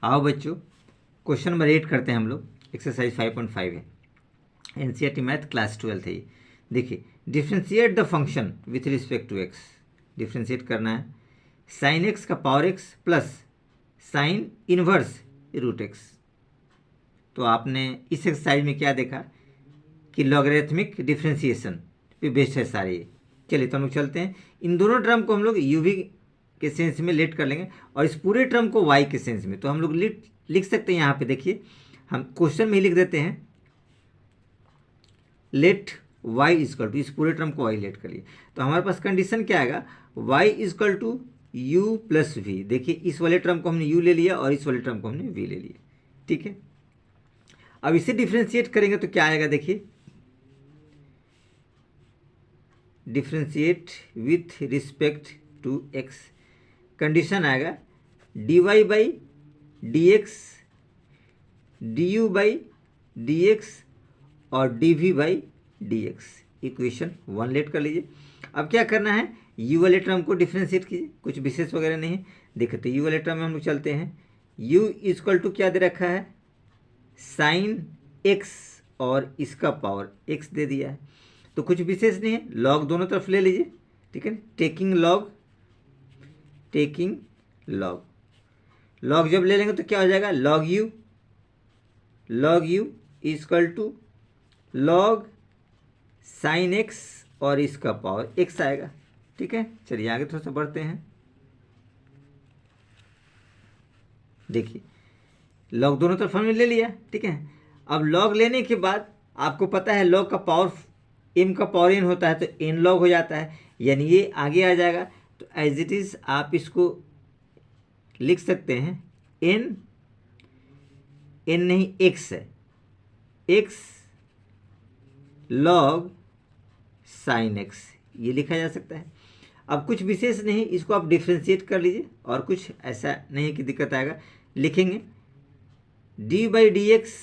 आओ बच्चों, question number 8 करते हैं हम लोग। एक्सरसाइज 5.5 है, एनसीईआरटी मैथ क्लास 12 है ये। देखिए, differentiate the function with respect to X. Differentiate करना है साइन एक्स का power X plus sine inverse root X. तो आपने इस एक्सरसाइज में क्या देखा कि लॉगरिथमिक डिफ्रेंशिएशन पे बेस्ड है सारे ये। चलिए तो हम लोग चलते हैं, इन दोनों टर्म को हम लोग यूवी के सेंस में लेट कर लेंगे और इस पूरे टर्म को वाई के सेंस में। तो हम लोग लिख सकते हैं यहाँ पे, देखिए हम क्वेश्चन में ही लिख देते हैं लेट वाई इजकल टू, इस पूरे टर्म को वाई लेट कर लिए। तो हमारे पास कंडीशन क्या आएगा, Y is equal to U plus V. देखिए इस वाले टर्म को हमने यू ले लिया और इस वाले टर्म को हमने वी ले लिया, ठीक है। अब इसे डिफ्रेंशिएट करेंगे तो क्या आएगा, देखिए differentiate with respect to x. Condition आएगा d y by D x, d you by D x और d v by D x. Equation 1 let कर लीजिए। अब क्या करना है, यू वाले टर्म को डिफ्रेंशिएट कीजिए, कुछ विशेष वगैरह नहीं है। देखिए तो यू वाले टर्म में हम लोग चलते हैं, यू इजक्वल टू क्या दे रखा है, साइन एक्स और इसका पावर एक्स दे दिया है, तो कुछ विशेष नहीं है। लॉग दोनों तरफ ले लीजिए, ठीक है। टेकिंग लॉग, लॉग जब ले लेंगे तो क्या हो जाएगा, log U is equal to log sine X और इसका पावर एक्स आएगा, ठीक है। चलिए आगे थोड़ा सा बढ़ते हैं। देखिए लॉग दोनों तरफ हमने ले लिया, ठीक है। अब लॉग लेने के बाद आपको पता है लॉग का पावर एम का पावर एन होता है, तो एन लॉग हो जाता है, यानी ये आगे आ जाएगा। तो एज इट इज आप इसको लिख सकते हैं एन नहीं एक्स है, एक्स लॉग साइन एक्स, ये लिखा जा सकता है। अब कुछ विशेष नहीं, इसको आप डिफ्रेंशिएट कर लीजिए और कुछ ऐसा नहीं है कि दिक्कत आएगा। लिखेंगे D by D X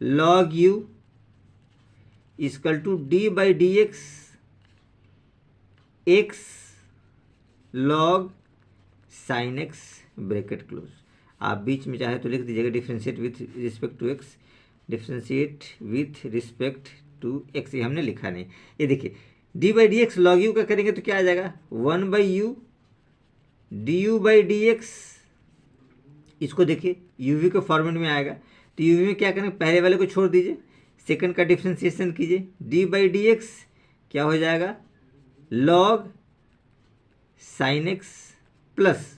log U is equal to D by D X X log sine x, bracket close. आप बीच में चाहे तो लिख दीजिएगा differentiate with respect to X, differentiate with respect to X, ये हमने लिखा नहीं। ये देखिए D by D X log U का करेंगे तो क्या आ जाएगा, 1 by U D you by D X. इसको देखिए यूवी के फॉर्मेट में आएगा, तो यूवी में क्या करेंगे, पहले वाले को छोड़ दीजिए, सेकंड का डिफ्रेंशिएशन कीजिए, डी बाई डी एक्स क्या हो जाएगा, लॉग साइन एक्स प्लस,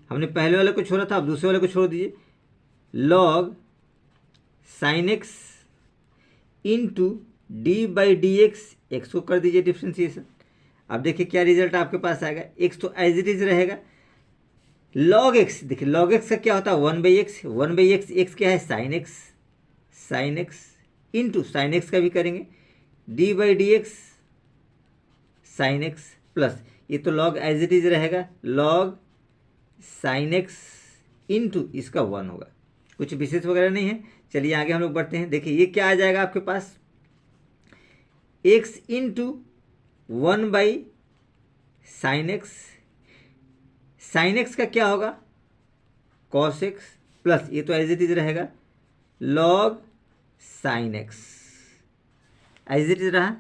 हमने पहले वाले को छोड़ा था, अब दूसरे वाले को छोड़ दीजिए, log sine x into D by D X, x को कर दीजिए डिफ्रेंशिएशन। अब देखिए क्या रिजल्ट आपके पास आएगा, एक्स तो एज इट इज रहेगा, लॉग एक्स, देखिए लॉग एक्स का क्या होता है 1 by x, 1 by x, x क्या है sine x into sine x का भी करेंगे D by D x sine x plus, ये तो लॉग एज इट इज रहेगा, लॉग साइन एक्स इंटू इसका 1 होगा, कुछ विशेष वगैरह नहीं है। चलिए आगे हम लोग बढ़ते हैं। देखिए ये क्या आ जाएगा आपके पास, x into 1 by sine x, sine x का क्या होगा कॉस एक्स प्लस, ये तो एज इट इज रहेगा, log sine x, as it is रहा।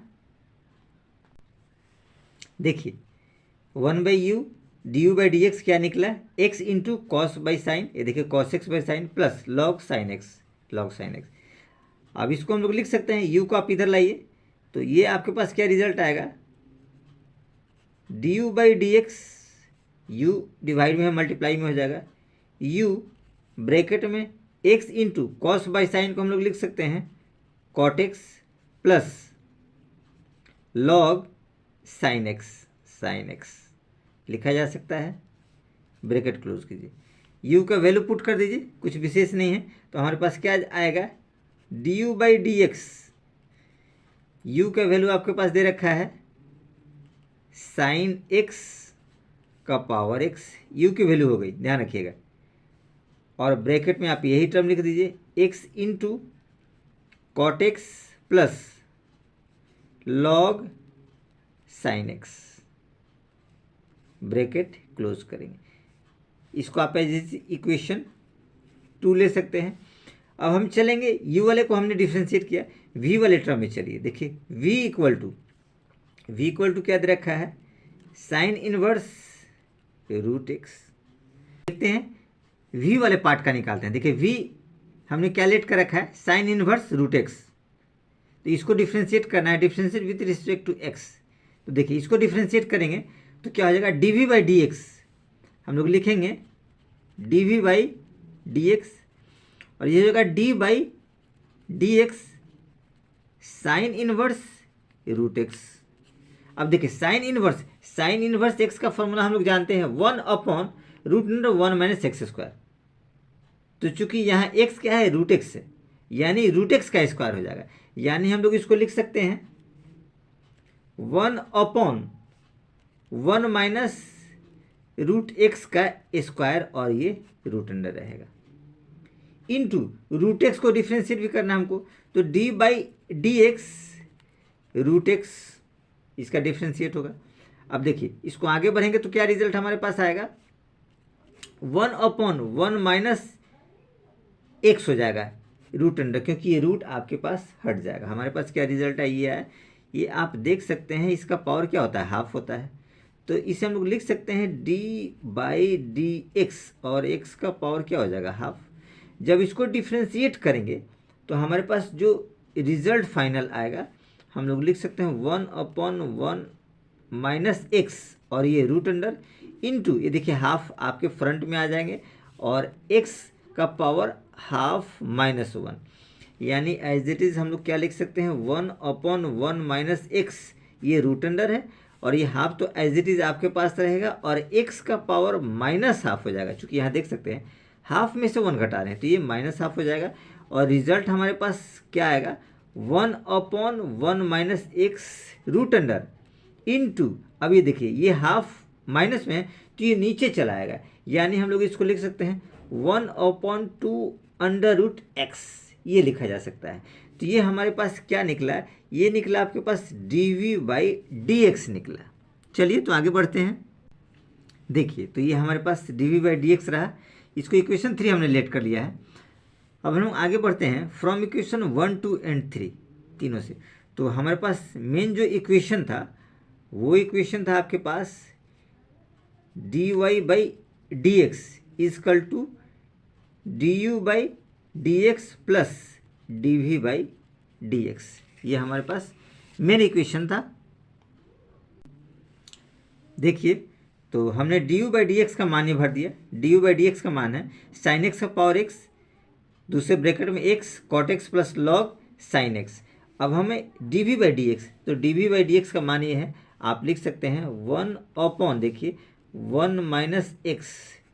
देखिए 1 by U D you by D x क्या निकला, x into cos by sine, ये देखिए cos x by sine plus log sine x, log sine x. अब इसको हम लोग लिख सकते हैं, यू को आप इधर लाइए, तो ये आपके पास क्या रिजल्ट आएगा, d you by D x, u divide में है मल्टीप्लाई में हो जाएगा, यू ब्रैकेट में x into cos by sine को हम लोग लिख सकते हैं cot x plus log sine x लिखा जा सकता है, ब्रैकेट क्लोज कीजिए, u का वैल्यू पुट कर दीजिए, कुछ विशेष नहीं है। तो हमारे पास क्या आएगा, d you by D x, you का वैल्यू आपके पास दे रखा है साइन एक्स का पावर एक्स, यू की वैल्यू हो गई, ध्यान रखिएगा, और ब्रैकेट में आप यही टर्म लिख दीजिए x into cot x plus log sine x, bracket close करेंगे। इसको आप एज इक्वेशन 2 ले सकते हैं। अब हम चलेंगे u वाले को हमने डिफ्रेंशिएट किया, v वाले टर्म में चलिए देखिए v इक्वल टू क्या दे रखा है, साइन इनवर्स रूट एक्स। देखते हैं v वाले पार्ट का निकालते हैं। देखिए v हमने क्या लेट कर रखा है, साइन इनवर्स रूट एक्स, तो इसको डिफ्रेंशिएट करना है, differentiate with respect to x। तो देखिए इसको डिफ्रेंशिएट करेंगे तो क्या हो जाएगा, dv बाई डी एक्स, हम लोग लिखेंगे dv बाई डी एक्स, और ये हो जाएगा d by D x sine inverse root x. अब देखिए साइन इनवर्स एक्स का फॉर्मूला हम लोग जानते हैं 1/√1 - x²। तो चूंकि यहाँ x क्या है, रूट एक्स है, यानी रूट एक्स का स्क्वायर हो जाएगा, यानी हम लोग इसको लिख सकते हैं 1/1 - रूट एक्स का स्क्वायर, और ये रूट अंडर रहेगा, इनटू रूट एक्स को डिफ्रेंशिएट भी करना हमको, तो d by D x root x इसका डिफ्रेंशिएट होगा। अब देखिए इसको आगे बढ़ेंगे तो क्या रिजल्ट हमारे पास आएगा, 1/1 - x हो जाएगा रूट अंडर, क्योंकि ये रूट आपके पास हट जाएगा। हमारे पास क्या रिजल्ट है, ये है, ये आप देख सकते हैं, इसका पावर क्या होता है, हाफ होता है। तो इसे हम लोग लिख सकते हैं d बाई डी एक्स, और x का पावर क्या हो जाएगा, हाफ। जब इसको डिफ्रेंशिएट करेंगे तो हमारे पास जो रिजल्ट फाइनल आएगा, हम लोग लिख सकते हैं 1/1 - x, और ये रूट अंडर इनटू, ये देखिए हाफ आपके फ्रंट में आ जाएंगे, और x का पावर हाफ -1, यानी एज इट इज़ हम लोग क्या लिख सकते हैं, 1/1 - x, ये रूट अंडर है, और ये हाफ तो एज इट इज़ आपके पास रहेगा, और x का पावर -हाफ हो जाएगा। चूँकि यहाँ देख सकते हैं हाफ में से 1 घटा रहे हैं, तो ये -हाफ हो जाएगा, और रिजल्ट हमारे पास क्या आएगा, 1/1 - x रूट अंडर इनटू, अब ये देखिए ये हाफ माइनस में है तो ये नीचे चला आएगा, यानी हम लोग इसको लिख सकते हैं 1/2 ये लिखा जा सकता है। तो ये हमारे पास क्या निकला है, ये निकला आपके पास dv बाई डी एक्स निकला। चलिए तो आगे बढ़ते हैं। देखिए तो ये हमारे पास dv बाई डी एक्स रहा, इसको इक्वेशन 3 हमने लेट कर लिया है। अब हम लोग आगे बढ़ते हैं फ्रॉम इक्वेशन 1, 2 एंड 3 तीनों से। तो हमारे पास मेन जो इक्वेशन था वो इक्वेशन था आपके पास dy by D x equal to du by D x plus dv by D x, ये हमारे पास मेन इक्वेशन था। देखिए तो हमने du बाई डी एक्स का मान ही भर दिया, du बाई डी एक्स का मान है साइन एक्स का पावर x, दूसरे ब्रैकेट में x cot x plus log sign x। अब हमें dv बाई डी एक्स, तो dv बाई डी एक्स का मान ये है, आप लिख सकते हैं 1/, देखिए 1 - x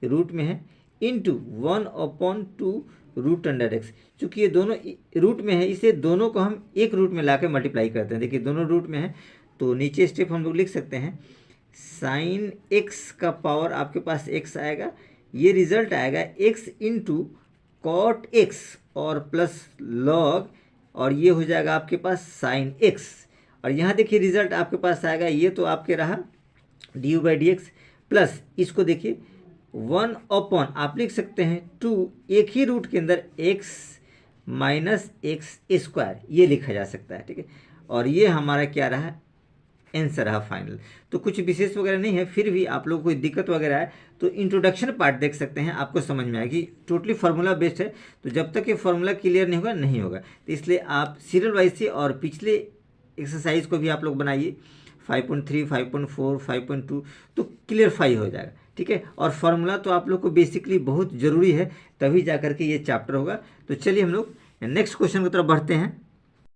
रूट में है इंटू 1/2 रूट अंडर x। चूँकि ये दोनों रूट में है, इसे दोनों को हम एक रूट में ला के मल्टीप्लाई करते हैं। देखिए दोनों रूट में है, तो नीचे स्टेप हम लोग लिख सकते हैं साइन x का पावर आपके पास x आएगा, ये रिजल्ट आएगा x इंटू कॉट x और प्लस लॉग, और ये हो जाएगा आपके पास साइन x। और यहाँ देखिए रिजल्ट आपके पास आएगा, ये तो आपके रहा D by D x plus इसको देखिए 1/, आप लिख सकते हैं 2, एक ही रूट के अंदर x माइनस एक्स स्क्वायर, ये लिखा जा सकता है, ठीक है। और ये हमारा क्या रहा, आंसर रहा फाइनल। तो कुछ विशेष वगैरह नहीं है, फिर भी आप लोग को कोई दिक्कत वगैरह है तो इंट्रोडक्शन पार्ट देख सकते हैं, आपको समझ में आएगी। टोटली फार्मूला बेस्ड है, तो जब तक ये फार्मूला क्लियर नहीं होगा, तो इसलिए आप सीरियल वाइज से और पिछले एक्सरसाइज को भी आप लोग बनाइए 5.3, 5.4, 5.2, तो क्लियरफाई हो जाएगा, ठीक है। और फार्मूला तो आप लोग को बेसिकली बहुत ज़रूरी है, तभी जा करके ये चैप्टर होगा। तो चलिए हम लोग नेक्स्ट क्वेश्चन की तरफ बढ़ते हैं।